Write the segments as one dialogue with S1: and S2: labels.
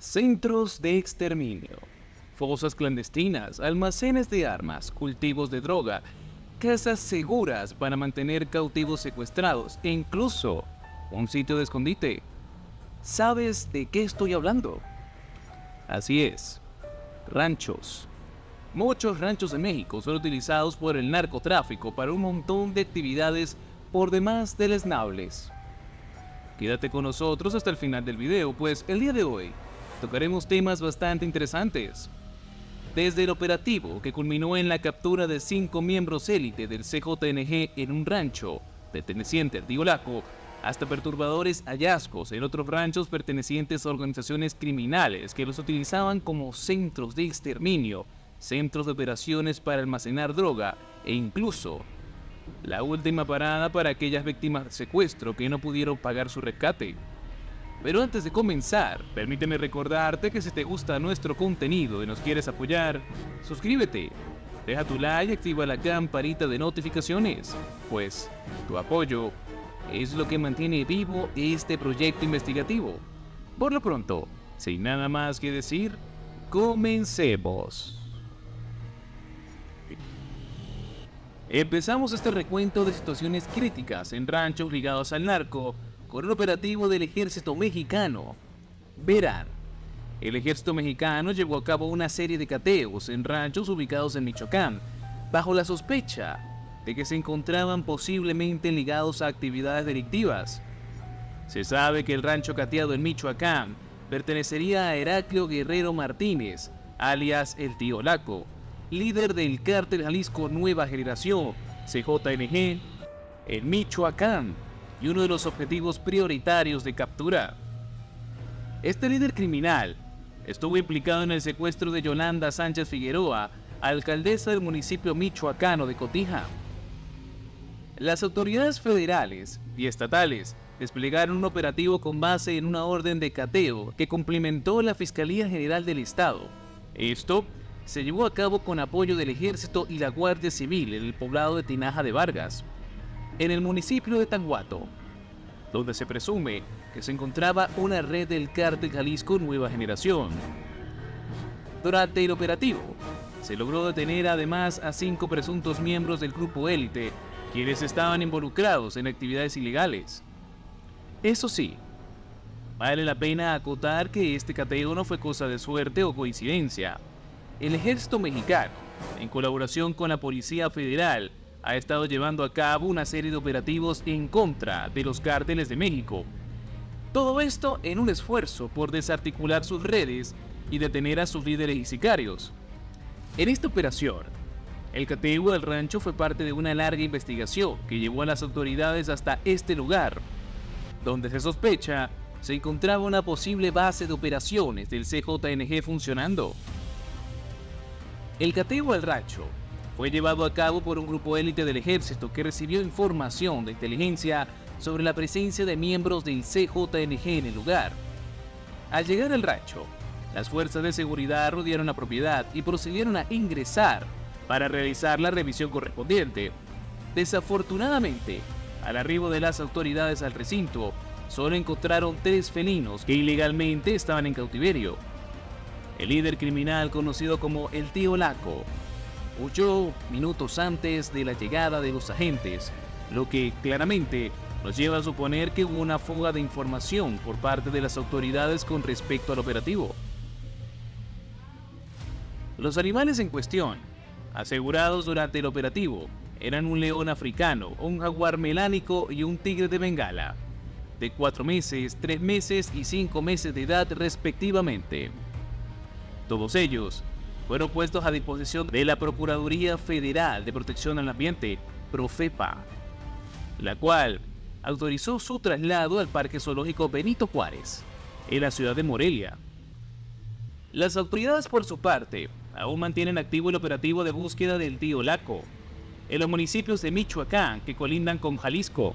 S1: Centros de exterminio, fosas clandestinas, almacenes de armas, cultivos de droga, casas seguras para mantener cautivos secuestrados e incluso un sitio de escondite. ¿Sabes de qué estoy hablando? Así es, ranchos. Muchos ranchos de México son utilizados por el narcotráfico para un montón de actividades por demás deleznables. Quédate con nosotros hasta el final del video, pues el día de hoy tocaremos temas bastante interesantes. Desde el operativo que culminó en la captura de 5 miembros élite del CJNG en un rancho perteneciente al Tío Laco, hasta perturbadores hallazgos en otros ranchos pertenecientes a organizaciones criminales que los utilizaban como centros de exterminio, centros de operaciones para almacenar droga e incluso la última parada para aquellas víctimas de secuestro que no pudieron pagar su rescate. Pero antes de comenzar, permíteme recordarte que si te gusta nuestro contenido y nos quieres apoyar, suscríbete, deja tu like y activa la campanita de notificaciones, pues tu apoyo es lo que mantiene vivo este proyecto investigativo. Por lo pronto, sin nada más que decir, comencemos. Empezamos este recuento de situaciones críticas en ranchos ligados al narco con un operativo del ejército mexicano. Verán, el ejército mexicano llevó a cabo una serie de cateos en ranchos ubicados en Michoacán, bajo la sospecha de que se encontraban posiblemente ligados a actividades delictivas. Se sabe que el rancho cateado en Michoacán pertenecería a Heraclio Guerrero Martínez, alias el Tío Laco, líder del Cártel Jalisco Nueva Generación, CJNG, en Michoacán, y uno de los objetivos prioritarios de captura. Este líder criminal estuvo implicado en el secuestro de Yolanda Sánchez Figueroa, alcaldesa del municipio michoacano de Cotija. Las autoridades federales y estatales desplegaron un operativo con base en una orden de cateo que cumplimentó la Fiscalía General del Estado. Esto se llevó a cabo con apoyo del Ejército y la Guardia Civil en el poblado de Tinaja de Vargas, en el municipio de Tanguato, donde se presume que se encontraba una red del Cártel Jalisco Nueva Generación. Durante el operativo, se logró detener además a 5 presuntos miembros del grupo élite, quienes estaban involucrados en actividades ilegales. Eso sí, vale la pena acotar que este cateo no fue cosa de suerte o coincidencia. El ejército mexicano, en colaboración con la Policía Federal, ha estado llevando a cabo una serie de operativos en contra de los cárteles de México. Todo esto en un esfuerzo por desarticular sus redes y detener a sus líderes y sicarios. En esta operación, el cateo del rancho fue parte de una larga investigación que llevó a las autoridades hasta este lugar, donde se sospecha se encontraba una posible base de operaciones del CJNG funcionando. El cateo al rancho fue llevado a cabo por un grupo élite del ejército que recibió información de inteligencia sobre la presencia de miembros del CJNG en el lugar. Al llegar al rancho, las fuerzas de seguridad rodearon la propiedad y procedieron a ingresar para realizar la revisión correspondiente. Desafortunadamente, al arribo de las autoridades al recinto, solo encontraron 3 felinos que ilegalmente estaban en cautiverio. El líder criminal conocido como el Tío Laco huyó minutos antes de la llegada de los agentes, lo que claramente nos lleva a suponer que hubo una fuga de información por parte de las autoridades con respecto al operativo. Los animales en cuestión, asegurados durante el operativo, eran un león africano, un jaguar melánico y un tigre de Bengala, de 4 meses, 3 meses y 5 meses de edad respectivamente. Todos ellos fueron puestos a disposición de la Procuraduría Federal de Protección al Ambiente, Profepa, la cual autorizó su traslado al Parque Zoológico Benito Juárez, en la ciudad de Morelia. Las autoridades, por su parte, aún mantienen activo el operativo de búsqueda del Tío Laco en los municipios de Michoacán que colindan con Jalisco,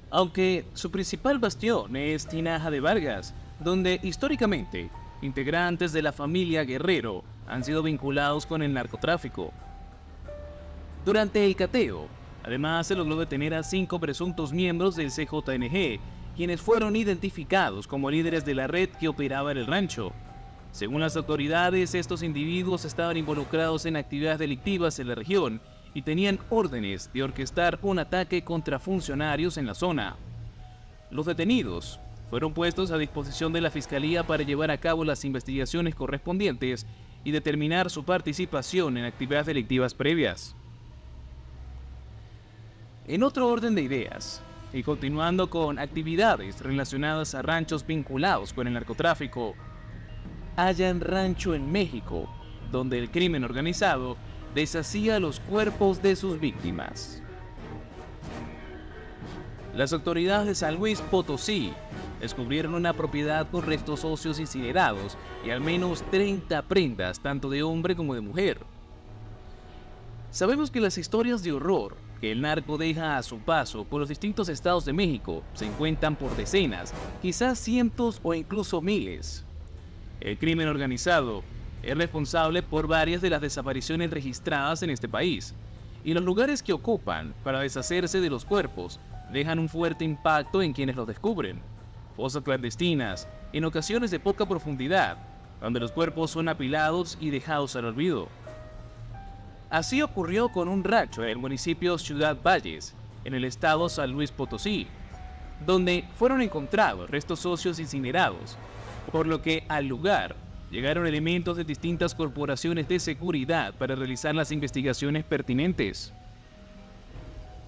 S1: aunque su principal bastión es Tinaja de Vargas, donde históricamente integrantes de la familia Guerrero han sido vinculados con el narcotráfico. Durante el cateo, además se logró detener a 5 presuntos miembros del CJNG, quienes fueron identificados como líderes de la red que operaba en el rancho. Según las autoridades, estos individuos estaban involucrados en actividades delictivas en la región y tenían órdenes de orquestar un ataque contra funcionarios en la zona. Los detenidos fueron puestos a disposición de la Fiscalía para llevar a cabo las investigaciones correspondientes y determinar su participación en actividades delictivas previas. En otro orden de ideas, y continuando con actividades relacionadas a ranchos vinculados con el narcotráfico, hallan rancho en México, donde el crimen organizado deshacía los cuerpos de sus víctimas. Las autoridades de San Luis Potosí descubrieron una propiedad con restos óseos incinerados y al menos 30 prendas, tanto de hombre como de mujer. Sabemos que las historias de horror que el narco deja a su paso por los distintos estados de México se encuentran por decenas, quizás cientos o incluso miles. El crimen organizado es responsable por varias de las desapariciones registradas en este país, y los lugares que ocupan para deshacerse de los cuerpos dejan un fuerte impacto en quienes los descubren. Fosas clandestinas, en ocasiones de poca profundidad, donde los cuerpos son apilados y dejados al olvido. Así ocurrió con un rancho en el municipio Ciudad Valles, en el estado San Luis Potosí, donde fueron encontrados restos óseos incinerados, por lo que al lugar llegaron elementos de distintas corporaciones de seguridad para realizar las investigaciones pertinentes.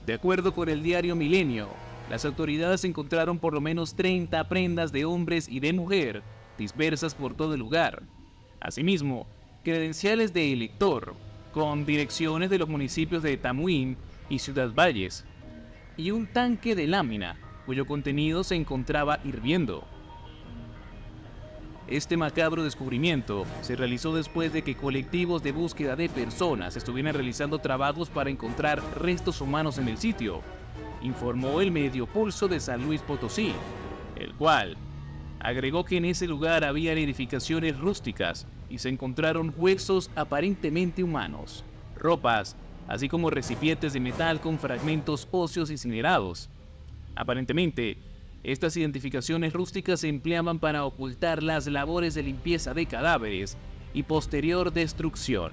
S1: De acuerdo con el diario Milenio, las autoridades encontraron por lo menos 30 prendas de hombres y de mujer dispersas por todo el lugar. Asimismo, credenciales de elector con direcciones de los municipios de Tamuín y Ciudad Valles, y un tanque de lámina cuyo contenido se encontraba hirviendo. Este macabro descubrimiento se realizó después de que colectivos de búsqueda de personas estuvieran realizando trabajos para encontrar restos humanos en el sitio, informó el medio Pulso de San Luis Potosí, el cual agregó que en ese lugar había edificaciones rústicas y se encontraron huesos aparentemente humanos, ropas, así como recipientes de metal con fragmentos óseos incinerados. Aparentemente, estas identificaciones rústicas se empleaban para ocultar las labores de limpieza de cadáveres y posterior destrucción.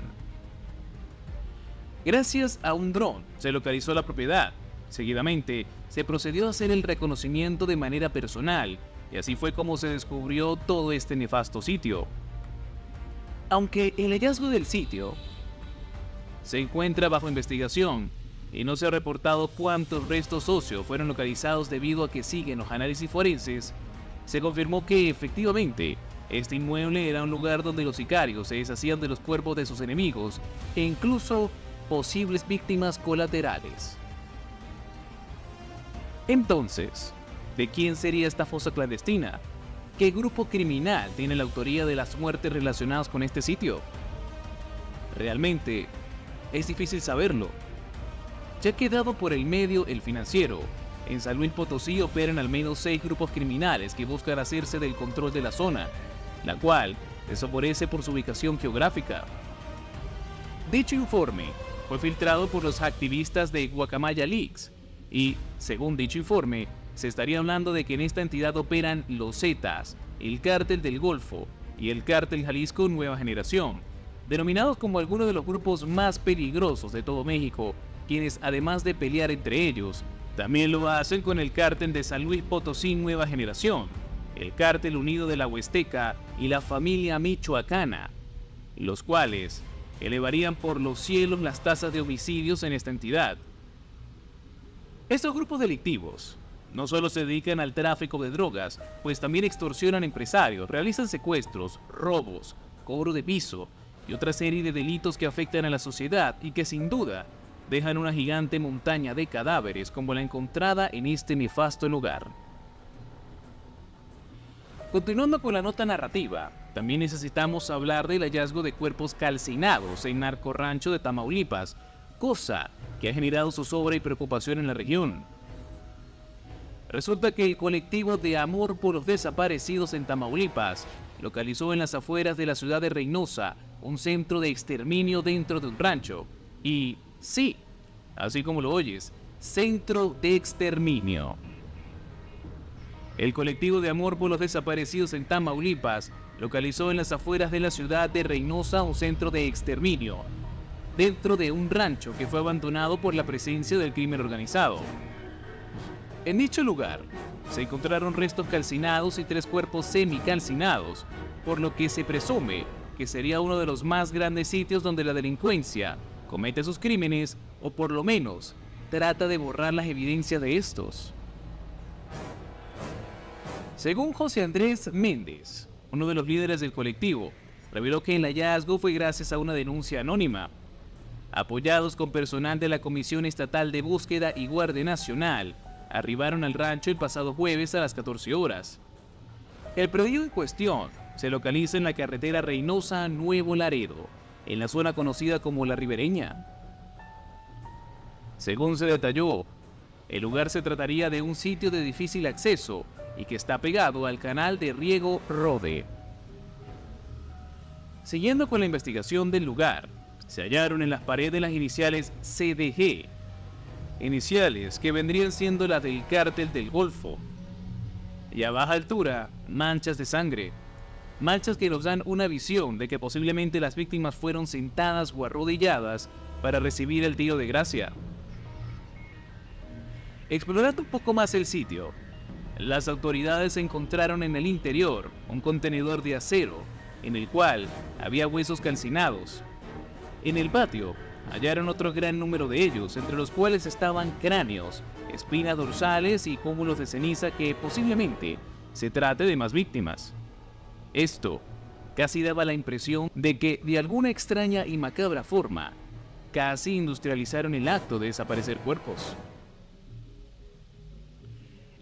S1: Gracias a un dron se localizó la propiedad. Seguidamente, se procedió a hacer el reconocimiento de manera personal, y así fue como se descubrió todo este nefasto sitio. Aunque el hallazgo del sitio se encuentra bajo investigación y no se ha reportado cuántos restos óseos fueron localizados debido a que siguen los análisis forenses, se confirmó que efectivamente este inmueble era un lugar donde los sicarios se deshacían de los cuerpos de sus enemigos e incluso posibles víctimas colaterales. Entonces, ¿de quién sería esta fosa clandestina? ¿Qué grupo criminal tiene la autoría de las muertes relacionadas con este sitio? Realmente, es difícil saberlo, ya que dado por el medio El Financiero, en San Luis Potosí operan al menos 6 grupos criminales que buscan hacerse del control de la zona, la cual desaparece por su ubicación geográfica. Dicho informe fue filtrado por los activistas de Guacamaya Leaks y, según dicho informe, se estaría hablando de que en esta entidad operan los Zetas, el Cártel del Golfo y el Cártel Jalisco Nueva Generación, denominados como algunos de los grupos más peligrosos de todo México, quienes además de pelear entre ellos, también lo hacen con el Cártel de San Luis Potosí Nueva Generación, el Cártel Unido de la Huasteca y la familia michoacana, los cuales elevarían por los cielos las tasas de homicidios en esta entidad. Estos grupos delictivos no solo se dedican al tráfico de drogas, pues también extorsionan empresarios, realizan secuestros, robos, cobro de piso y otra serie de delitos que afectan a la sociedad y que sin duda dejan una gigante montaña de cadáveres como la encontrada en este nefasto lugar. Continuando con la nota narrativa, también necesitamos hablar del hallazgo de cuerpos calcinados en Narco Rancho de Tamaulipas, cosa que ha generado zozobra y preocupación en la región. Resulta que el colectivo de Amor por los Desaparecidos en Tamaulipas localizó en las afueras de la ciudad de Reynosa un centro de exterminio dentro de un rancho. Y sí, así como lo oyes, centro de exterminio. El colectivo de amor por los desaparecidos en Tamaulipas localizó en las afueras de la ciudad de Reynosa un centro de exterminio, dentro de un rancho que fue abandonado por la presencia del crimen organizado. En dicho lugar, se encontraron restos calcinados y 3 cuerpos semicalcinados, por lo que se presume que sería uno de los más grandes sitios donde la delincuencia comete sus crímenes o por lo menos trata de borrar las evidencias de estos. Según José Andrés Méndez, uno de los líderes del colectivo, reveló que el hallazgo fue gracias a una denuncia anónima. Apoyados con personal de la Comisión Estatal de Búsqueda y Guardia Nacional, arribaron al rancho el pasado jueves a las 14 horas. El predio en cuestión se localiza en la carretera Reynosa-Nuevo Laredo, en la zona conocida como La Ribereña. Según se detalló, el lugar se trataría de un sitio de difícil acceso y que está pegado al canal de riego Rode. Siguiendo con la investigación del lugar, se hallaron en las paredes las iniciales CDG, iniciales que vendrían siendo las del Cártel del Golfo, y a baja altura, manchas de sangre, manchas que nos dan una visión de que posiblemente las víctimas fueron sentadas o arrodilladas para recibir el tiro de gracia. Explorando un poco más el sitio, las autoridades encontraron en el interior un contenedor de acero, en el cual había huesos calcinados. En el patio hallaron otro gran número de ellos, entre los cuales estaban cráneos, espinas dorsales y cúmulos de ceniza que posiblemente se trate de más víctimas. Esto casi daba la impresión de que de alguna extraña y macabra forma, casi industrializaron el acto de desaparecer cuerpos.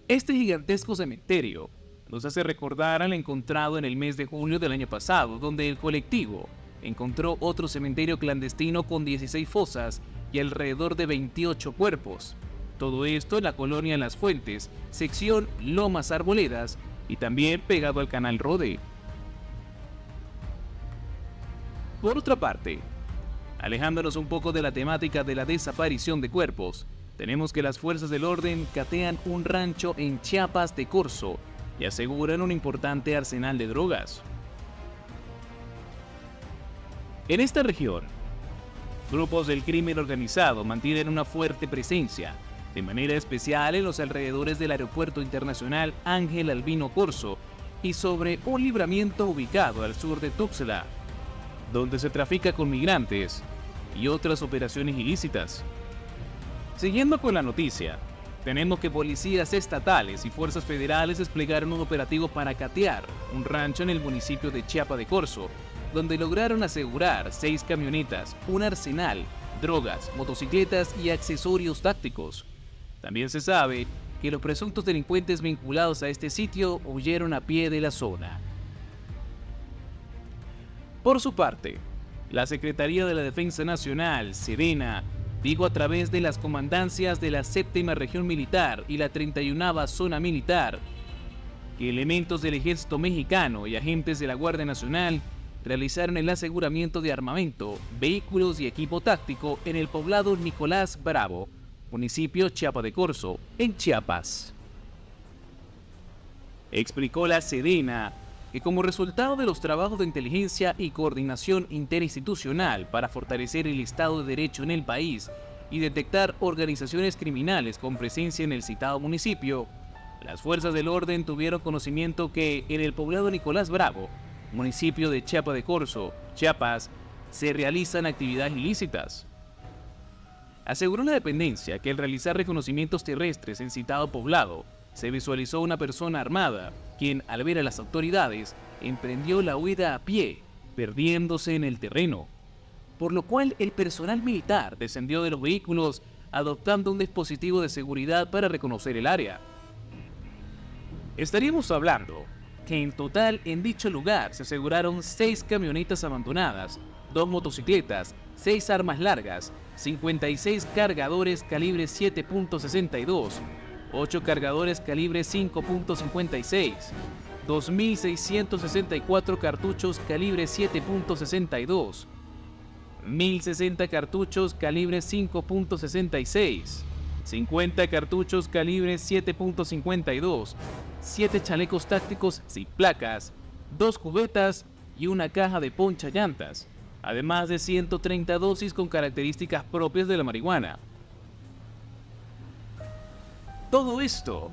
S1: Este gigantesco cementerio nos hace recordar al encontrado en el mes de junio del año pasado, donde el colectivo encontró otro cementerio clandestino con 16 fosas y alrededor de 28 cuerpos. Todo esto en la colonia Las Fuentes, sección Lomas Arboledas, y también pegado al canal Rode. Por otra parte, alejándonos un poco de la temática de la desaparición de cuerpos, tenemos que las fuerzas del orden catean un rancho en Chiapas de Corzo y aseguran un importante arsenal de drogas. En esta región, grupos del crimen organizado mantienen una fuerte presencia, de manera especial en los alrededores del Aeropuerto Internacional Ángel Albino Corzo y sobre un libramiento ubicado al sur de Tuxtla, donde se trafica con migrantes y otras operaciones ilícitas. Siguiendo con la noticia, tenemos que policías estatales y fuerzas federales desplegaron un operativo para catear un rancho en el municipio de Chiapa de Corzo, donde lograron asegurar 6 camionetas, un arsenal, drogas, motocicletas y accesorios tácticos. También se sabe que los presuntos delincuentes vinculados a este sitio huyeron a pie de la zona. Por su parte, la Secretaría de la Defensa Nacional, Sedena, dijo a través de las comandancias de la 7ª Región Militar y la 31ª Zona Militar, que elementos del Ejército Mexicano y agentes de la Guardia Nacional realizaron el aseguramiento de armamento, vehículos y equipo táctico en el poblado Nicolás Bravo, municipio Chiapa de Corzo, en Chiapas. Explicó la Sedena que como resultado de los trabajos de inteligencia y coordinación interinstitucional para fortalecer el Estado de Derecho en el país y detectar organizaciones criminales con presencia en el citado municipio, las fuerzas del orden tuvieron conocimiento que en el poblado Nicolás Bravo, municipio de Chiapa de Corzo, Chiapas, se realizan actividades ilícitas. Aseguró la dependencia que al realizar reconocimientos terrestres en citado poblado, se visualizó una persona armada, quien al ver a las autoridades, emprendió la huida a pie, perdiéndose en el terreno, por lo cual el personal militar descendió de los vehículos adoptando un dispositivo de seguridad para reconocer el área. Estaríamos hablando que en total en dicho lugar se aseguraron 6 camionetas abandonadas, 2 motocicletas, 6 armas largas, 56 cargadores calibre 7.62, 8 cargadores calibre 5.56, 2.664 cartuchos calibre 7.62, 1.060 cartuchos calibre 5.66, 50 cartuchos calibre 7.52, 7 chalecos tácticos sin placas, 2 cubetas y una caja de poncha llantas, además de 130 dosis con características propias de la marihuana. Todo esto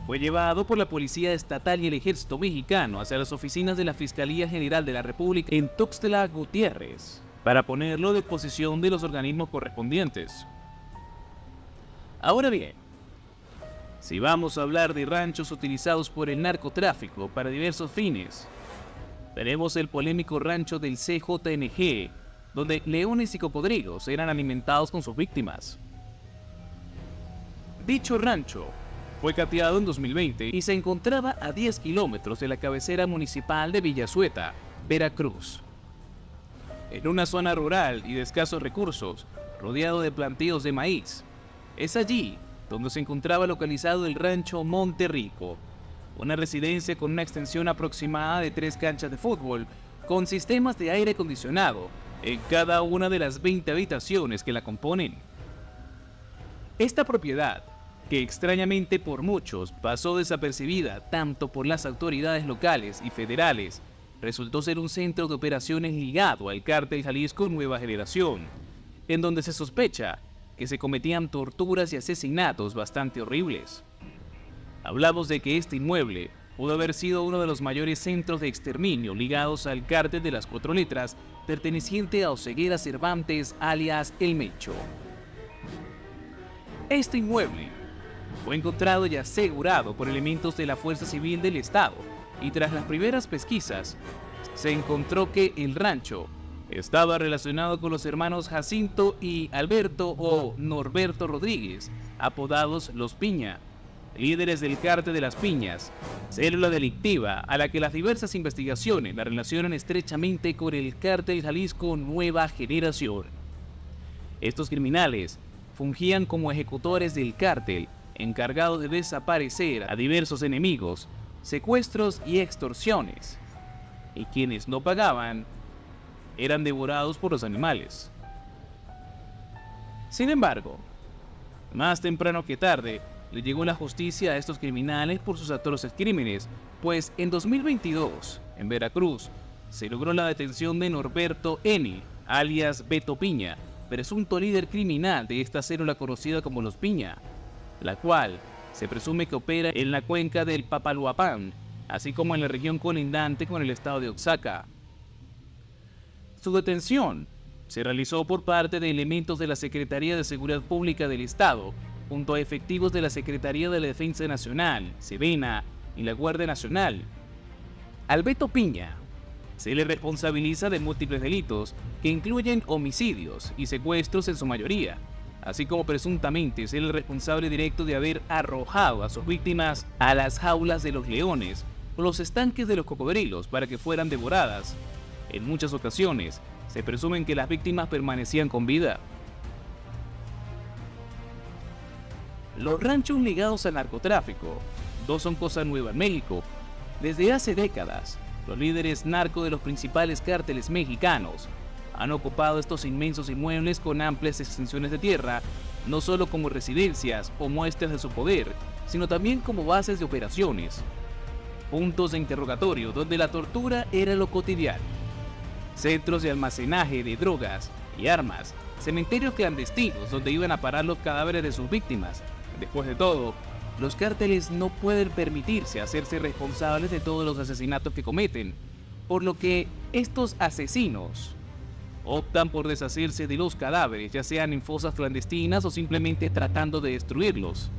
S1: fue llevado por la Policía Estatal y el Ejército Mexicano hacia las oficinas de la Fiscalía General de la República en Tuxtla Gutiérrez para ponerlo a disposición de los organismos correspondientes. Ahora bien, si vamos a hablar de ranchos utilizados por el narcotráfico para diversos fines, tenemos el polémico rancho del CJNG, donde leones y cocodrilos eran alimentados con sus víctimas. Dicho rancho fue cateado en 2020 y se encontraba a 10 kilómetros de la cabecera municipal de Villazueta, Veracruz. En una zona rural y de escasos recursos, rodeado de plantíos de maíz. Es allí donde se encontraba localizado el rancho Monterrico, una residencia con una extensión aproximada de 3 canchas de fútbol, con sistemas de aire acondicionado en cada una de las 20 habitaciones que la componen. Esta propiedad, que extrañamente por muchos pasó desapercibida tanto por las autoridades locales y federales, resultó ser un centro de operaciones ligado al Cártel Jalisco Nueva Generación, en donde se sospecha que se cometían torturas y asesinatos bastante horribles. Hablamos de que este inmueble pudo haber sido uno de los mayores centros de exterminio ligados al Cártel de las 4 letras, perteneciente a Oseguera Cervantes, alias El Mecho. Este inmueble fue encontrado y asegurado por elementos de la Fuerza Civil del Estado, y tras las primeras pesquisas, se encontró que el rancho estaba relacionado con los hermanos Jacinto y Alberto o Norberto Rodríguez, apodados Los Piña, líderes del Cártel de las Piñas, célula delictiva a la que las diversas investigaciones la relacionan estrechamente con el Cártel Jalisco Nueva Generación. Estos criminales fungían como ejecutores del cártel, encargados de desaparecer a diversos enemigos, secuestros y extorsiones, y quienes no pagaban eran devorados por los animales. Sin embargo, más temprano que tarde, le llegó la justicia a estos criminales por sus atroces crímenes, pues en 2022, en Veracruz, se logró la detención de Norberto N., alias Beto Piña, presunto líder criminal de esta célula conocida como Los Piña, la cual se presume que opera en la cuenca del Papaloapan, así como en la región colindante con el estado de Oaxaca. Su detención se realizó por parte de elementos de la Secretaría de Seguridad Pública del Estado, junto a efectivos de la Secretaría de la Defensa Nacional, Sedena y la Guardia Nacional. Al Beto Piña se le responsabiliza de múltiples delitos que incluyen homicidios y secuestros en su mayoría, así como presuntamente ser el responsable directo de haber arrojado a sus víctimas a las jaulas de los leones o los estanques de los cocodrilos para que fueran devoradas. En muchas ocasiones, se presumen que las víctimas permanecían con vida. Los ranchos ligados al narcotráfico no son cosa nueva en México. Desde hace décadas, los líderes narco de los principales cárteles mexicanos han ocupado estos inmensos inmuebles con amplias extensiones de tierra, no solo como residencias o muestras de su poder, sino también como bases de operaciones, puntos de interrogatorio donde la tortura era lo cotidiano, centros de almacenaje de drogas y armas, cementerios clandestinos donde iban a parar los cadáveres de sus víctimas. Después de todo, los cárteles no pueden permitirse hacerse responsables de todos los asesinatos que cometen, por lo que estos asesinos optan por deshacerse de los cadáveres, ya sean en fosas clandestinas o simplemente tratando de destruirlos.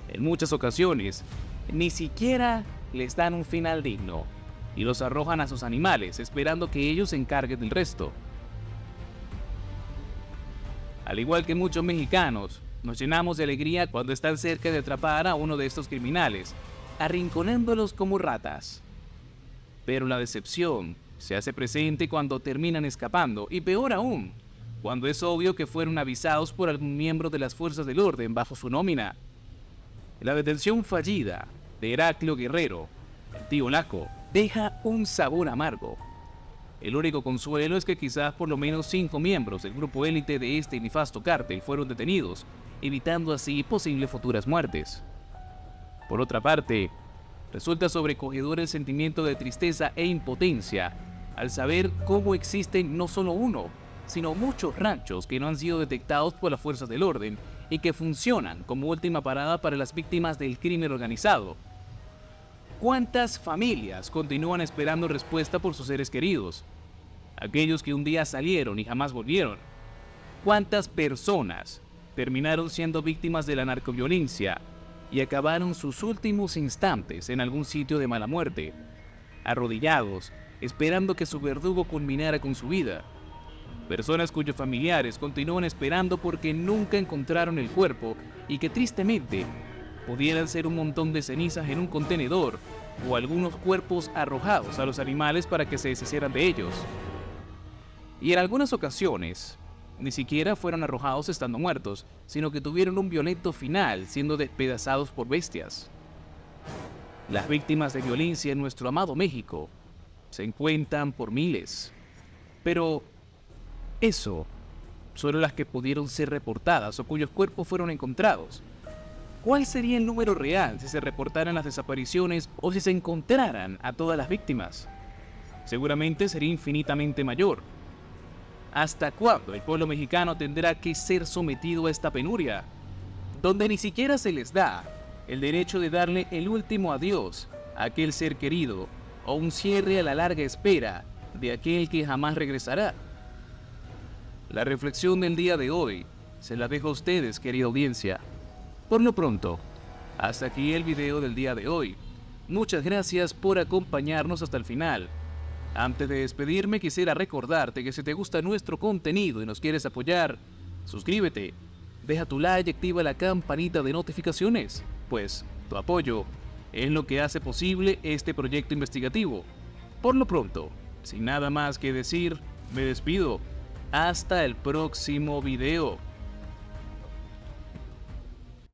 S1: En muchas ocasiones, ni siquiera les dan un final digno y los arrojan a sus animales, esperando que ellos se encarguen del resto. Al igual que muchos mexicanos, nos llenamos de alegría cuando están cerca de atrapar a uno de estos criminales, arrinconándolos como ratas. Pero la decepción se hace presente cuando terminan escapando, y peor aún, cuando es obvio que fueron avisados por algún miembro de las fuerzas del orden bajo su nómina. La detención fallida de Heraclio Guerrero, el tío Laco, deja un sabor amargo. El único consuelo es que quizás por lo menos 5 miembros del grupo élite de este nefasto cártel fueron detenidos, evitando así posibles futuras muertes. Por otra parte, resulta sobrecogedor el sentimiento de tristeza e impotencia al saber cómo existen no solo uno, sino muchos ranchos que no han sido detectados por las fuerzas del orden y que funcionan como última parada para las víctimas del crimen organizado. ¿Cuántas familias continúan esperando respuesta por sus seres queridos? Aquellos que un día salieron y jamás volvieron. ¿Cuántas personas terminaron siendo víctimas de la narcoviolencia y acabaron sus últimos instantes en algún sitio de mala muerte, arrodillados, esperando que su verdugo culminara con su vida? Personas cuyos familiares continúan esperando porque nunca encontraron el cuerpo y que tristemente pudieran ser un montón de cenizas en un contenedor o algunos cuerpos arrojados a los animales para que se deshicieran de ellos. Y en algunas ocasiones, ni siquiera fueron arrojados estando muertos, sino que tuvieron un violento final siendo despedazados por bestias. Las víctimas de violencia en nuestro amado México se encuentran por miles. Pero eso solo las que pudieron ser reportadas o cuyos cuerpos fueron encontrados. ¿Cuál sería el número real si se reportaran las desapariciones o si se encontraran a todas las víctimas? Seguramente sería infinitamente mayor. ¿Hasta cuándo el pueblo mexicano tendrá que ser sometido a esta penuria, donde ni siquiera se les da el derecho de darle el último adiós a aquel ser querido o un cierre a la larga espera de aquel que jamás regresará? La reflexión del día de hoy se la dejo a ustedes, querida audiencia. Por lo pronto, hasta aquí el video del día de hoy. Muchas gracias por acompañarnos hasta el final. Antes de despedirme, quisiera recordarte que si te gusta nuestro contenido y nos quieres apoyar, suscríbete, deja tu like y activa la campanita de notificaciones, pues tu apoyo es lo que hace posible este proyecto investigativo. Por lo pronto, sin nada más que decir, me despido. Hasta el próximo video.